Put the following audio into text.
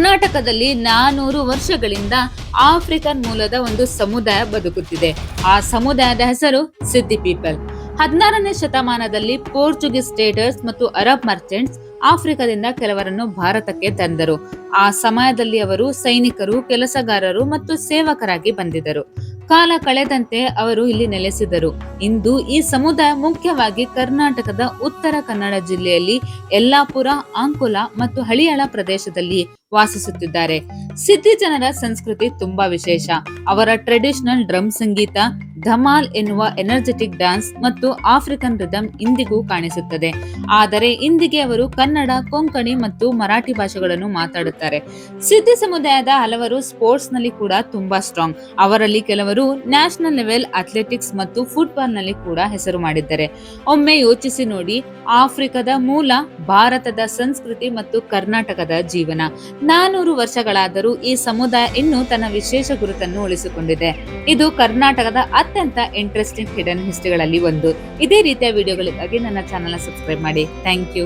ಕರ್ನಾಟಕದಲ್ಲಿ 400 ವರ್ಷಗಳಿಂದ ಆಫ್ರಿಕನ್ ಮೂಲದ ಒಂದು ಸಮುದಾಯ ಬದುಕುತ್ತಿದೆ. ಆ ಸಮುದಾಯದ ಹೆಸರು ಸಿದ್ದಿ ಪೀಪಲ್. 16ನೇ ಶತಮಾನದಲ್ಲಿ ಪೋರ್ಚುಗೀಸ್ ಟ್ರೇಡರ್ಸ್ ಮತ್ತು ಅರಬ್ ಮರ್ಚೆಂಟ್ಸ್ ಆಫ್ರಿಕಾದಿಂದ ಕೆಲವರನ್ನು ಭಾರತಕ್ಕೆ ತಂದರು. ಆ ಸಮಯದಲ್ಲಿ ಅವರು ಸೈನಿಕರು, ಕೆಲಸಗಾರರು ಮತ್ತು ಸೇವಕರಾಗಿ ಬಂದಿದ್ದರು. ಕಾಲ ಕಳೆದಂತೆ ಅವರು ಇಲ್ಲಿ ನೆಲೆಸಿದರು. ಇಂದು ಈ ಸಮುದಾಯ ಮುಖ್ಯವಾಗಿ ಕರ್ನಾಟಕದ ಉತ್ತರ ಕನ್ನಡ ಜಿಲ್ಲೆಯಲ್ಲಿ ಯಲ್ಲಾಪುರ, ಅಂಕೋಲ ಮತ್ತು ಹಳಿಯಾಳ ಪ್ರದೇಶದಲ್ಲಿ ವಾಸಿಸುತ್ತಿದ್ದಾರೆ. ಸಿದ್ದಿ ಜನರ ಸಂಸ್ಕೃತಿ ತುಂಬಾ ವಿಶೇಷ. ಅವರ ಟ್ರೆಡಿಷನಲ್ ಡ್ರಮ್ ಸಂಗೀತ, ಧಮಾಲ್ ಎನ್ನುವ ಎನರ್ಜೆಟಿಕ್ ಡಾನ್ಸ್ ಮತ್ತು ಆಫ್ರಿಕನ್ ರಿದಮ್ ಇಂದಿಗೂ ಕಾಣಿಸುತ್ತದೆ. ಆದರೆ ಇಂದಿಗೆ ಅವರು ಕನ್ನಡ, ಕೊಂಕಣಿ ಮತ್ತು ಮರಾಠಿ ಭಾಷೆಗಳನ್ನು ಮಾತಾಡುತ್ತಾರೆ. ಸಿದ್ದಿ ಸಮುದಾಯದ ಹಲವರು ಸ್ಪೋರ್ಟ್ಸ್ ನಲ್ಲಿ ಕೂಡ ತುಂಬಾ ಸ್ಟ್ರಾಂಗ್. ಅವರಲ್ಲಿ ಕೆಲವರು ನ್ಯಾಷನಲ್ ಲೆವೆಲ್ ಅಥ್ಲೆಟಿಕ್ಸ್ ಮತ್ತು ಫುಟ್ಬಾಲ್ ನಲ್ಲಿ ಕೂಡ ಹೆಸರು ಮಾಡಿದ್ದಾರೆ. ಒಮ್ಮೆ ಯೋಚಿಸಿ ನೋಡಿ, ಆಫ್ರಿಕಾದ ಮೂಲ, ಭಾರತದ ಸಂಸ್ಕೃತಿ ಮತ್ತು ಕರ್ನಾಟಕದ ಜೀವನ. 400 ವರ್ಷಗಳಾದರೂ ಈ ಸಮುದಾಯ ಇನ್ನೂ ತನ್ನ ವಿಶೇಷ ಗುರುತನ್ನು ಉಳಿಸಿಕೊಂಡಿದೆ. ಇದು ಕರ್ನಾಟಕದ ಅತ್ಯಂತ ಇಂಟ್ರೆಸ್ಟಿಂಗ್ ಹಿಡನ್ ಹಿಸ್ಟ್ರಿಗಳಲ್ಲಿ ಒಂದು. ಇದೇ ರೀತಿಯ ವಿಡಿಯೋಗಳಿಗಾಗಿ ನನ್ನ ಚಾನೆಲ್ ಸಬ್ಸ್ಕ್ರೈಬ್ ಮಾಡಿ. Thank you.